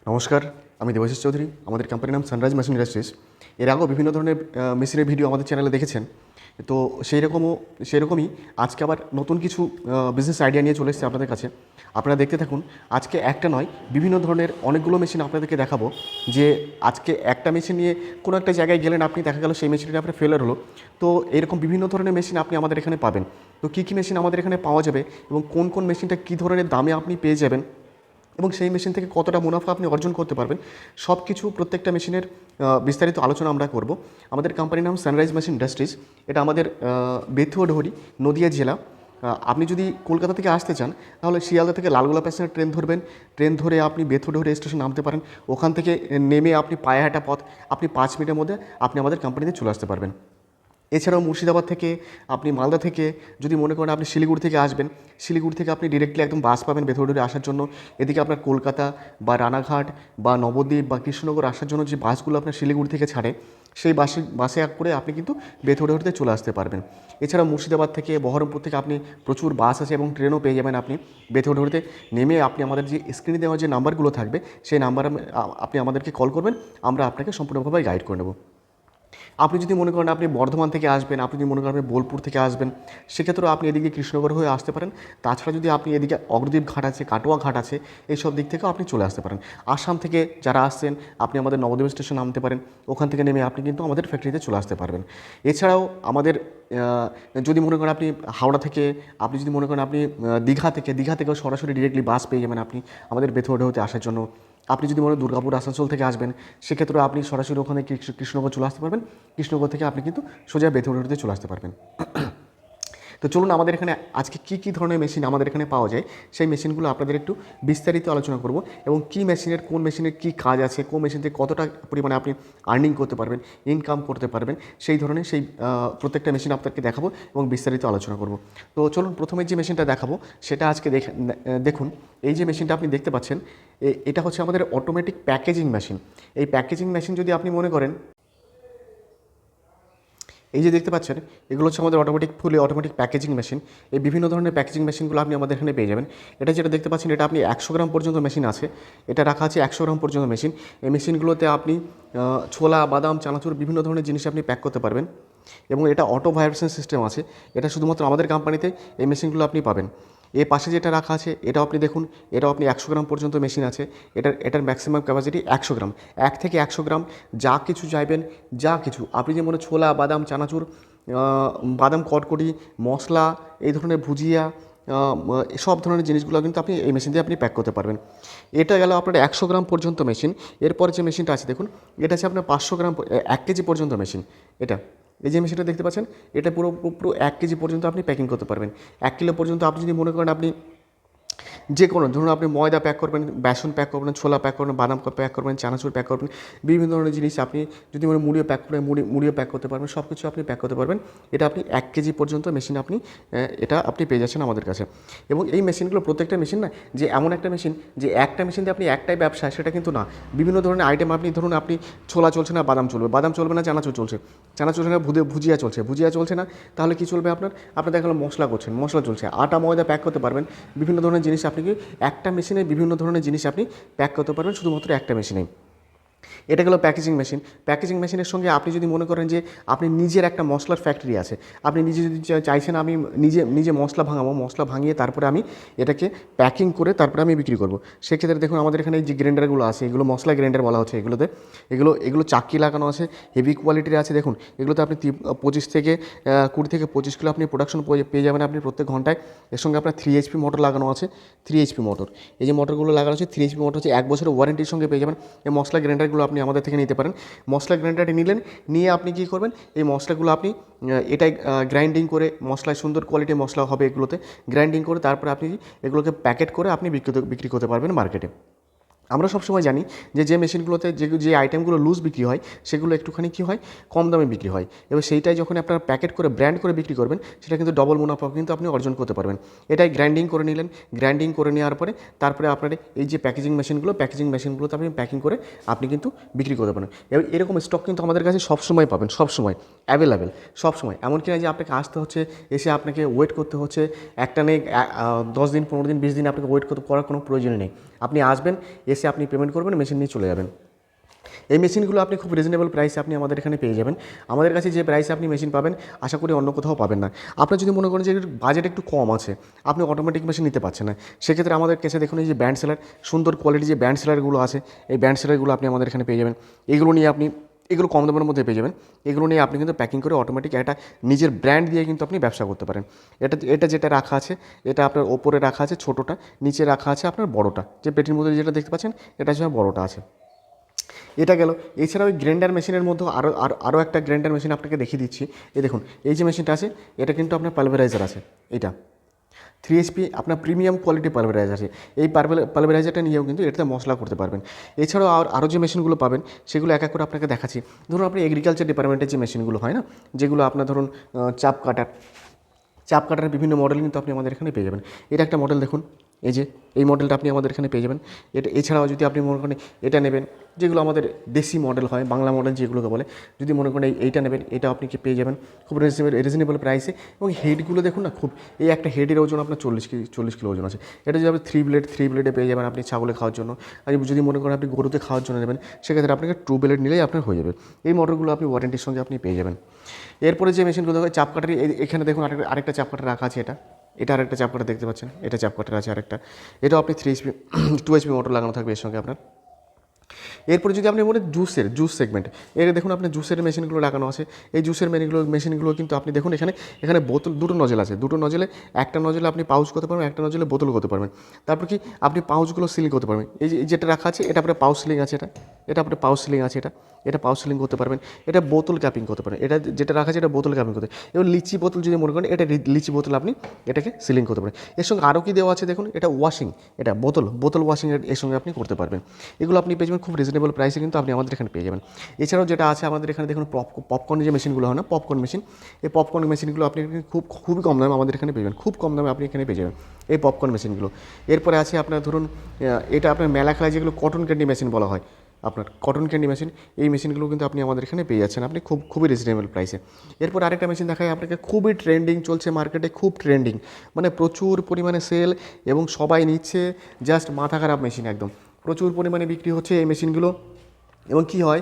নমস্কার, আমি দেবাশিস চৌধুরী। আমাদের কোম্পানির নাম সানরাইজ মেশিন ইন্ডাস্ট্রিজ। এর আগেও বিভিন্ন ধরনের মেশিনের ভিডিও আমাদের চ্যানেলে দেখেছেন। তো সেই রকমই আজকে আবার নতুন কিছু বিজনেস আইডিয়া নিয়ে চলে এসেছে আপনাদের কাছে। আপনারা দেখতে থাকুন। আজকে একটা নয়, বিভিন্ন ধরনের অনেকগুলো মেশিন আপনাদেরকে দেখাবো। যে আজকে একটা মেশিন নিয়ে কোনো একটা জায়গায় গেলেন, আপনি দেখা গেল সেই মেশিনটা আপনার ফেলার হলো। তো এরকম বিভিন্ন ধরনের মেশিন আপনি আমাদের এখানে পাবেন। তো কী কী মেশিন আমাদের এখানে পাওয়া যাবে এবং কোন কোন মেশিনটা কী ধরনের দামে আপনি পেয়ে যাবেন এবং সেই মেশিন থেকে কতটা মুনাফা আপনি অর্জন করতে পারবেন, সব কিছু প্রত্যেকটা মেশিনের বিস্তারিত আলোচনা আমরা করব। আমাদের কোম্পানির নাম সানরাইজ মেশিন ইন্ডাস্ট্রিজ। এটা আমাদের বেথুয়াডহরি, নদিয়া জেলা। আপনি যদি কলকাতা থেকে আসতে চান তাহলে শিয়ালদা থেকে লালগোলা প্যাসেঞ্জার ট্রেন ধরবেন। ট্রেন ধরে আপনি বেথুয়াডহরি স্টেশন নামতে পারেন। ওখান থেকে নেমে আপনি পায়ে হাঁটা পথ, আপনি 5 মিনিটের মধ্যে আপনি আমাদের কোম্পানিতে চলে আসতে পারবেন। এছাড়াও মুর্শিদাবাদ থেকে, আপনি মালদা থেকে, যদি মনে করেন আপনি শিলিগুড়ি থেকে আসবেন, শিলিগুড়ি থেকে আপনি ডিরেক্টলি একদম বাস পাবেন বেথুয়াডহরি আসার জন্য। এদিকে আপনার কলকাতা বা রানাঘাট বা নবদ্বীপ বা কৃষ্ণনগর আসার জন্য যে বাসগুলো আপনার শিলিগুড়ি থেকে ছাড়ে, সেই বাসে করে আপনি কিন্তু বেথুয়াডহরিতে চলে আসতে পারবেন। এছাড়াও মুর্শিদাবাদ থেকে, বহরমপুর থেকে আপনি প্রচুর বাস আছে এবং ট্রেনও পেয়ে যাবেন। আপনি বেথুয়াডহরিতে নেমে আপনি আমাদের যে স্ক্রিনে দেওয়া যে নাম্বারগুলো থাকবে, সেই নাম্বার আপনি আমাদেরকে কল করবেন, আমরা আপনাকে সম্পূর্ণভাবে গাইড করে নেব। আপনি যদি মনে করেন আপনি বর্ধমান থেকে আসবেন, আপনি যদি মনে করেন আপনি বোলপুর থেকে আসবেন, সেক্ষেত্রেও আপনি এদিকে কৃষ্ণনগর হয়ে আসতে পারেন। তাছাড়া যদি আপনি এদিকে অগ্রদ্বীপ ঘাট আছে, কাটোয়া ঘাট আছে, এইসব দিক থেকেও আপনি চলে আসতে পারেন। আসাম থেকে যারা আসছেন, আপনি আমাদের নবদ্বীপ স্টেশন নামতে পারেন। ওখান থেকে নেমে আপনি কিন্তু আমাদের ফ্যাক্টরিতে চলে আসতে পারবেন। এছাড়াও আমাদের যদি মনে করেন আপনি হাওড়া থেকে, আপনি যদি মনে করেন আপনি দীঘা থেকেও সরাসরি ডিরেক্টলি বাস পেয়ে যাবেন আপনি আমাদের বেথুয়াডহরিতে আসার জন্য। আপনি যদি মনে দুর্গাপুর আসানসোল থেকে আসবেন, সেক্ষেত্রেও আপনি সরাসরি ওখানে কৃষ্ণনগর চলে আসতে পারবেন। কৃষ্ণনগর থেকে আপনি কিন্তু সোজা বেথুয়াডহরিতে চলে আসতে পারবেন। তো চলুন, আমাদের এখানে আজকে কী কী ধরনের মেশিন আমাদের এখানে পাওয়া যায়, সেই মেশিনগুলো আপনাদের একটু বিস্তারিত আলোচনা করব। এবং কী মেশিনের, কোন মেশিনের কী কাজ আছে, কোন মেশিন থেকে কতটা পরিমাণে আপনি আর্নিং করতে পারবেন, ইনকাম করতে পারবেন, সেই ধরনের প্রত্যেকটা মেশিন আপনাদেরকে দেখাবো এবং বিস্তারিত আলোচনা করব। তো চলুন, প্রথমে যে মেশিনটা দেখাবো সেটা আজকে দেখুন। এই যে মেশিনটা আপনি দেখতে পাচ্ছেন, এটা হচ্ছে আমাদের অটোমেটিক প্যাকেজিং মেশিন। এই প্যাকেজিং মেশিন যদি আপনি মনে করেন, এই যে দেখতে পাচ্ছেন, এগুলো হচ্ছে আমাদের ফুলি অটোমেটিক প্যাকেজিং মেশিন। এই বিভিন্ন ধরনের প্যাকেজিং মেশিনগুলো আপনি আমাদের এখানে পেয়ে যাবেন। এটা যেটা দেখতে পাচ্ছেন, এটা আপনি 100 গ্রাম পর্যন্ত মেশিন আছে। এটা রাখা আছে 100 গ্রাম পর্যন্ত মেশিন। এই মেশিনগুলোতে আপনি ছোলা, বাদাম, চানাচুর বিভিন্ন ধরনের জিনিস আপনি প্যাক করতে পারবেন। এবং এটা অটো ভাইব্রেশন সিস্টেম আছে। এটা শুধুমাত্র আমাদের কোম্পানিতে এই মেশিনগুলো আপনি পাবেন। এর পাশে যেটা রাখা আছে, এটাও আপনি দেখুন, এটাও আপনি 100 গ্রাম পর্যন্ত মেশিন আছে। এটার ম্যাক্সিমাম ক্যাপাসিটি 100 গ্রাম। 1 থেকে 100 গ্রাম যা কিছু চাইবেন, যা কিছু আপনি যেমন ছোলা, বাদাম, চানাচুর, বাদাম কটকটি, মশলা, এই ধরনের ভুজিয়া, সব ধরনের জিনিসগুলো কিন্তু আপনি এই মেশিন দিয়ে আপনি প্যাক করতে পারবেন। এটা গেল আপনার 100 গ্রাম পর্যন্ত মেশিন। এরপরে যে মেশিনটা আছে দেখুন, এটা আছে আপনার 500 গ্রাম, 1 কেজি পর্যন্ত মেশিন। এটা, এই যে মেশিনটা দেখতে পাচ্ছেন, এটা পুরো পুরো 1 কেজি পর্যন্ত আপনি প্যাকিং করতে পারবেন। 1 কিলো পর্যন্ত আপনি যদি মনে করেন আপনি যে কোনো, ধরুন আপনি ময়দা প্যাক করবেন, বেসন প্যাক করবেন, ছোলা প্যাক করবেন, বাদাম প্যাক করবেন, চানাচুর প্যাক করবেন, বিভিন্ন ধরনের জিনিস আপনি যদি মনে মুড়িও প্যাক করবেন, মুড়িও প্যাক করতে পারবেন, সব কিছু আপনি প্যাক করতে পারবেন। এটা আপনি 1 কেজি পর্যন্ত মেশিন এটা আপনি পেয়ে যাচ্ছেন আমাদের কাছে। এবং এই মেশিনগুলো প্রত্যেকটা মেশিন না যে এমন একটা মেশিন যে একটা মেশিন দিয়ে আপনি একটাই ব্যবসা, সেটা কিন্তু না। বিভিন্ন ধরনের আইটেম আপনি ধরুন, আপনি ছোলা চলছে না, বাদাম চলবে না, চানাচুর চলছে, চানাচুর চলছে না, ভুজিয়া চলছে না, তাহলে কি চলবে আপনার দেখা গেলো মশলা চলছে, আটা ময়দা প্যাক করতে পারবেন। বিভিন্ন ধরনের জিনিস আপনি কি একটা মেশিনে বিভিন্ন ধরনের জিনিস আপনি প্যাক করতে পারবেন শুধুমাত্র একটা মেশিনেই। এটা গেলো প্যাকেজিং মেশিন। প্যাকেজিং মেশিনের সঙ্গে আপনি যদি মনে করেন যে আপনি নিজের একটা মশলার ফ্যাক্টরি আছে, আপনি নিজে যদি চাইছেন আমি নিজে মশলা ভাঙাবো, মশলা ভাঙিয়ে তারপরে আমি এটাকে প্যাকিং করে তারপরে আমি বিক্রি করবো, সেক্ষেত্রে দেখুন আমাদের এখানে যে গ্রাইন্ডারগুলো আছে, এগুলো মশলা গ্রাইন্ডার বলা হচ্ছে। এগুলো চাকি লাগানো আছে, হেভি কোয়ালিটির আছে। দেখুন, এগুলোতে আপনি 20 থেকে 25 কিলো আপনি প্রোডাকশন পেয়ে যাবেন আপনি প্রত্যেক ঘন্টায়। এর সঙ্গে আপনার 3 HP মোটর লাগানো আছে। 3 HP মোটর, এই যে মোটরগুলো লাগানো আছে 3 HP মোটর হচ্ছে 1 বছরের ওয়ারেন্টির সঙ্গে পেয়ে যাবেন। এই মশলা গ্রাইন্ডারগুলো আপনি আমাদের থেকে নিতে পারেন। মশলা গ্রাইন্ডারটি নিয়ে আপনি কী করবেন, এই মশলাগুলো আপনি এটাই গ্রাইন্ডিং করে, মশলায় সুন্দর কোয়ালিটির মশলা হবে এগুলোতে, গ্রাইন্ডিং করে তারপরে আপনি এগুলোকে প্যাকেট করে আপনি বিক্রি করতে পারবেন মার্কেটে। আমরা সবসময় জানি যে মেশিনগুলোতে যে আইটেমগুলো লুজ বিক্রি হয়, সেগুলো একটুখানি কী হয়, কম দামে বিক্রি হয়। এবার সেইটাই যখন আপনারা প্যাকেট করে ব্র্যান্ড করে বিক্রি করবেন, সেটা কিন্তু ডবল মুনাফা কিন্তু আপনি অর্জন করতে পারবেন। এটাই গ্রাইন্ডিং করে নিলেন, গ্রাইন্ডিং করে নেওয়ার পরে তারপরে আপনার এই যে প্যাকেজিং মেশিনগুলোতে আপনি প্যাকিং করে আপনি কিন্তু বিক্রি করতে পারেন। এবার এরকম স্টক কিন্তু আমাদের কাছে সবসময় পাবেন, সবসময় অ্যাভেলেবেল, সবসময়। এমনকি না যে আপনাকে আসতে হচ্ছে, এসে আপনাকে ওয়েট করতে হচ্ছে, একটা নেই 10 দিন, 15 দিন, 20 দিন আপনাকে ওয়েট করার কোনো প্রয়োজনই নেই। আপনি আসবেন, এসে এসে আপনি পেমেন্ট করবেন, মেশিন নিয়ে চলে যাবেন। এই মেশিনগুলো আপনি খুব রিজনেবল প্রাইসে আপনি আমাদের এখানে পেয়ে যাবেন। আমাদের কাছে যে প্রাইসে আপনি মেশিন পাবেন আশা করি অন্য কোথাও পাবেন না। আপনার যদি মনে করেন যে বাজেট একটু কম আছে, আপনি অটোমেটিক মেশিন নিতে পারছেন না, সেক্ষেত্রে আমাদের কাছে দেখুন এই যে ব্যান্ড সেলার, সুন্দর কোয়ালিটি যে ব্যান্ড সেলারগুলো আছে, এই ব্যান্ড সেলারগুলো আপনি আমাদের এখানে পেয়ে যাবেন। এগুলো নিয়ে আপনি, এগুলো কম দামের মধ্যে পেয়ে যাবেন। এগুলো নিয়ে আপনি কিন্তু প্যাকিং করে অটোমেটিক একটা নিজের ব্র্যান্ড দিয়ে কিন্তু আপনি ব্যবসা করতে পারেন। এটা যেটা রাখা আছে, এটা আপনার ওপরে রাখা আছে ছোটোটা, নিচে রাখা আছে আপনার বড়োটা, যে পেটির মধ্যে যেটা দেখতে পাচ্ছেন এটা হচ্ছে বড়োটা আছে। এটা গেল। এছাড়াও ওই গ্রাইন্ডার মেশিনের মধ্যেও আরও একটা গ্রাইন্ডার মেশিন আপনাকে দেখিয়ে দিচ্ছি। এই দেখুন এই যে মেশিনটা আছে, এটা কিন্তু আপনার পালভারাইজার আছে। এটা 3 HP আপনার প্রিমিয়াম কোয়ালিটি পালভারাইজার আছে। এই পালভারাইজারটা নিয়েও কিন্তু এটাতে মশলা করতে পারবেন। এছাড়াও আরও যে মেশিনগুলো পাবেন সেগুলো এক এক করে আপনাকে দেখাচ্ছি। ধরুন আপনি এগ্রিকালচার ডিপার্টমেন্টের যে মেশিনগুলো হয় না, যেগুলো আপনার ধরুন চাপ কাটার বিভিন্ন মডেল কিন্তু আপনি আমাদের এখানে পেয়ে যাবেন। এটা একটা মডেল দেখুন, এই যে এই মডেলটা আপনি আমাদের এখানে পেয়ে যাবেন। এটা এছাড়াও যদি আপনি মনে করেন এটা নেবেন, যেগুলো আমাদের দেশি মডেল হয়, বাংলা মডেল যেগুলোকে বলে, যদি মনে করেন এইটা নেবেন, এটা আপনি কি পেয়ে যাবেন খুব রিজনেবল প্রাইসে। এবং হেডগুলো দেখুন না, খুব, এই একটা হেডের ওজন আপনার 40 কিলো ওজন আছে। এটা যদি আপনি 3 ব্লেডে পেয়ে যাবেন আপনি ছাগলে খাওয়ার জন্য। আর যদি মনে করেন আপনি গরুতে খাওয়ার জন্য নেবেন, সেক্ষেত্রে আপনাকে 2 ব্লেড নিলেই আপনার হয়ে যাবে। এই মডেলগুলো আপনি ওয়ারেন্টির সঙ্গে আপনি পেয়ে যাবেন। এরপরে যে মেশিনগুলো দেখো চাপ কাটারি, এখানে দেখুন আরেকটা চাপ কাটার রাখা আছে। এটা আরেকটা চাপ কাটার দেখতে পাচ্ছেন, এটা চাপ কাটার আছে আরেকটা। এটাও আপনি 3 HP 2 HP মোটর লাগানো থাকবে এর সঙ্গে আপনার। এরপরে যদি আপনি বলেন জুস সেগমেন্ট, এর দেখুন আপনার জুসের মেশিনগুলো লাগানো আছে। এই জুসের মেশিনগুলো কিন্তু আপনি দেখুন এখানে বোতল, দুটো নজেল আছে। দুটো নজেলে, একটা নজেলে আপনি পাউচ করতে পারবেন, একটা নজেলে বোতল করতে পারবেন। তারপর কি আপনি পাউচগুলো সিলিং করতে পারবেন। এই যেটা রাখা আছে এটা আপনার পাউচ সিলিং আছে। এটা আপনার পাউচ সিলিং আছে। এটা পাউচ সিলিং করতে পারবেন। এটা বোতল ক্যাপিং করতে পারেন। এটা যেটা রাখা আছে এটা বোতল ক্যাপিং করতে। এবং লিচি বোতল যদি মনে করেন, এটা লিচি বোতল আপনি এটাকে সিলিং করতে পারেন। এর সঙ্গে আরও কি দেওয়া আছে দেখুন, এটা ওয়াশিং, এটা বোতল ওয়াশিং এর সঙ্গে আপনি করতে পারবেন। এগুলো আপনি পেয়ে যাবেন খুব রিজনেবল প্রাইসে কিন্তু আপনি আমাদের এখানে পেয়ে যাবেন। এছাড়াও যেটা আছে আমাদের এখানে দেখুন পপকর্নের যে মেশিনগুলো হয় না, পপকর্ন মেশিন, এই পপকর্ন মেশিনগুলো আপনি খুবই কম দামে আমাদের এখানে পেয়ে যাবেন। খুব কম দামে আপনি এখানে পেয়ে যাবেন এই পপকর্ন মেশিনগুলো। এরপরে আছে আপনার ধরুন এটা আপনার মেলা খেলায় যেগুলো কটন ক্যান্ডি মেশিন বলা হয়, আপনার কটন ক্যান্ডি মেশিন, এই মেশিনগুলো কিন্তু আপনি আমাদের এখানে পেয়ে যাচ্ছেন আপনি খুবই রিজনেবল প্রাইসে। এরপর আরেকটা মেশিন দেখায় আপনাকে, খুবই ট্রেন্ডিং চলছে মার্কেটে, খুব ট্রেন্ডিং, মানে প্রচুর পরিমাণে সেল এবং সবাই নিচ্ছে, জাস্ট মাথা খারাপ মেশিন, একদম প্রচুর পরিমাণে বিক্রি হচ্ছে এই মেশিনগুলো। এবং কী হয়,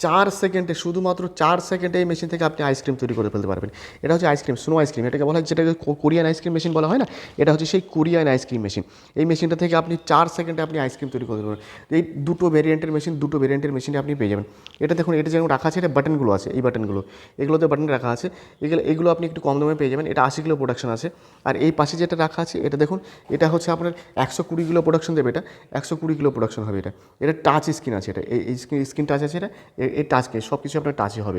4 সেকেন্ডে, শুধুমাত্র 4 সেকেন্ডে এই মেশিন থেকে আপনি আইসক্রিম তৈরি করে ফেলতে পারবেন। এটা হচ্ছে আইসক্রিম, স্নো আইসক্রিম এটাকে বলা হয়, যেটাকে কোরিয়ান আইসক্রিম মেশিন বলা হয় না, এটা হচ্ছে সেই কোরিয়ান আইসক্রিম মেশিন। এই মেশিনটা থেকে আপনি 4 সেকেন্ডে আপনি আইসক্রিম তৈরি করতে পারবেন। এই দুটো ভেরিয়েন্টের মেশিনে আপনি পেয়ে যাবেন। এটা দেখুন, এটা যেমন রাখা আছে, এটা বাটনগুলো আছে, এই বাটনগুলো, এগুলোতে বাটন রাখা আছে। এগুলো আপনি একটু কম দামে পেয়ে যাবেন। এটা 80 কিলো প্রোডাকশন আছে। আর এই পাশে যেটা রাখা আছে এটা দেখুন, এটা হচ্ছে আপনার 120 কিলো প্রোডাকশন দেবে। এটা 120 কিলো প্রোডাকশন হবে। এটা টাচ স্ক্রিন আছে। এটা এই স্ক্রিন টাচ আছে। এই টাচ স্ক্রিন সব কিছু আপনার টাচই হবে।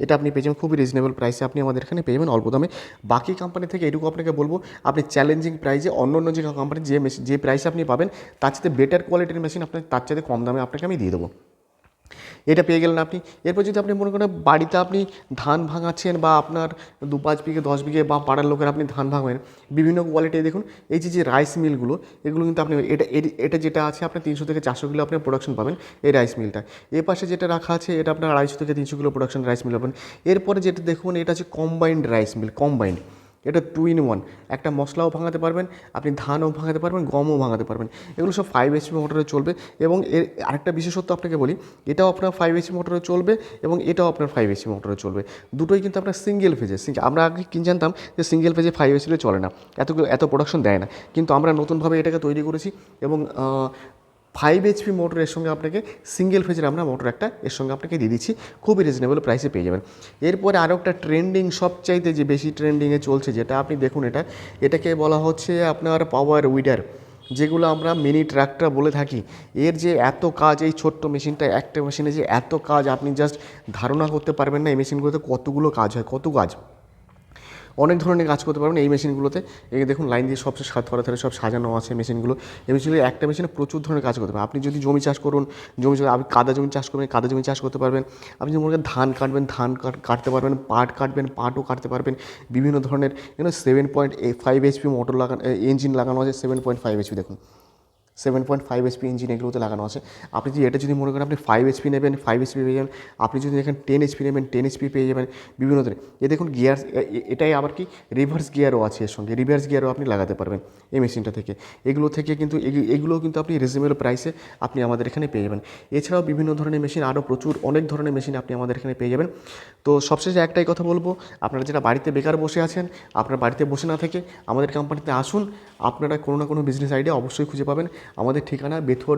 এটা আপনি পেয়ে যাবেন খুবই রিজনেবল প্রাইসে আপনি আমাদের এখানে পেয়ে যাবেন অল্প দামে। বাকি কোম্পানি থেকে এটুকু আপনাকে বলবো, আপনি চ্যালেঞ্জিং প্রাইসে অন্য যে কোম্পানি যে প্রাইসে আপনি পাবেন তার সাথে বেটার কোয়ালিটির মেশিন আপনার তার চাইতে কম দামে আপনাকে আমি দিয়ে দেবো। এটা পেয়ে গেলেন আপনি। এরপর যদি আপনি মনে করেন বাড়িতে আপনি ধান ভাঙাচ্ছেন, বা আপনার 2-5 বিঘে 10 বিঘে বা পাড়ার লোকের আপনি ধান ভাঙবেন, বিভিন্ন কোয়ালিটি দেখুন এই যে রাইস মিলগুলো, এগুলো কিন্তু আপনি এটা যেটা আছে আপনার 300 থেকে 400 কিলো আপনি প্রোডাকশন পাবেন এই রাইস মিলটা। এর পাশে যেটা রাখা আছে এটা আপনার 250 থেকে 300 কিলো প্রোডাকশন রাইস মিল পাবেন। এরপরে যেটা দেখুন এটা হচ্ছে কম্বাইন্ড রাইস মিল, কম্বাইন্ড, এটা 2 in 1, একটা মশলাও ভাঙাতে পারবেন আপনি, ধানও ভাঙাতে পারবেন, গমও ভাঙাতে পারবেন। এগুলো সব 5 HP মোটরে চলবে। এবং এর আরেকটা বিশেষত্ব আপনাকে বলি, এটাও আপনার 5 HP মোটরে চলবে এবং এটাও আপনার 5 HP মোটরে চলবে। দুটোই কিন্তু আপনার সিঙ্গেল ফেজে। আমরা আগে কি জানতাম যে সিঙ্গেল ফেজে 5 HP চলে না, এত প্রোডাকশন দেয় না, কিন্তু আমরা নতুনভাবে এটাকে তৈরি করেছি। এবং 5 HP মোটরের সঙ্গে আপনাকে সিঙ্গেল ফেজের আমরা মোটর একটা এর সঙ্গে আপনাকে দিয়ে দিচ্ছি, খুবই রিজনেবল প্রাইসে পেয়ে যাবেন। এরপরে আরও একটা ট্রেন্ডিং, সবচাইতে যে বেশি ট্রেন্ডিংয়ে চলছে যেটা আপনি দেখুন, এটাকে বলা হচ্ছে আপনার পাওয়ার উইডার, যেগুলো আমরা মিনি ট্রাক্টর বলে থাকি। এর যে এত কাজ, এই ছোট্ট মেশিনটা, একটা মেশিনে যে এত কাজ আপনি জাস্ট ধারণা করতে পারবেন না। এই মেশিনগুলোতে কতগুলো কাজ হয়, কত কাজ, অনেক ধরনের কাজ করতে পারবেন এই মেশিনগুলোতে। এই দেখুন লাইন দিয়ে সব ধরে ধরে সব সাজানো আছে মেশিনগুলো। এই মেশিনগুলো একটা মেশিনে প্রচুর ধরনের কাজ করতে পারবেন। আপনি যদি জমি চাষ করুন, আপনি কাদা জমি চাষ করবেন, কাদা জমি চাষ করতে পারবেন। আপনি যদি মনে করেন ধান কাটবেন, ধান কাটতে পারবেন, পাট কাটবেন, পাটও কাটতে পারবেন। বিভিন্ন ধরনের 7.5 HP মোটর লাগানো, ইঞ্জিন লাগানো আছে 7.5 HP দেখুন, 7.5 HP ইঞ্জিন এগুলোতে লাগানো আছে। আপনি যদি এটা যদি মনে করেন আপনি 5 HP নেবেন, 5 HP পেয়ে যাবেন। আপনি যদি দেখেন 10 HP নেবেন, 10 HP পেয়ে যাবেন বিভিন্ন ধরনের। এ দেখুন গিয়ার, এটাই আবার কি রিভার্স গিয়ারও আছে এর সঙ্গে, রিভার্স গিয়ারও আপনি লাগাতে পারবেন এই মেশিনটা থেকে। এগুলো থেকে কিন্তু এগুলোও কিন্তু আপনি রিজনেবল প্রাইসে আপনি আমাদের এখানে পেয়ে যাবেন। এছাড়াও বিভিন্ন ধরনের মেশিন, আরও প্রচুর অনেক ধরনের মেশিন আপনি আমাদের এখানে পেয়ে যাবেন। তো সবশেষে একটাই কথা বলবো, আপনারা যারা বাড়িতে বেকার বসে আছেন, আপনারা বাড়িতে বসে না থেকে আমাদের কোম্পানিতে আসুন। আপনারা কোনো না কোনো বিজনেস আইডিয়া অবশ্যই খুঁজে পাবেন। আমাদের ঠিকানা বেথুয়া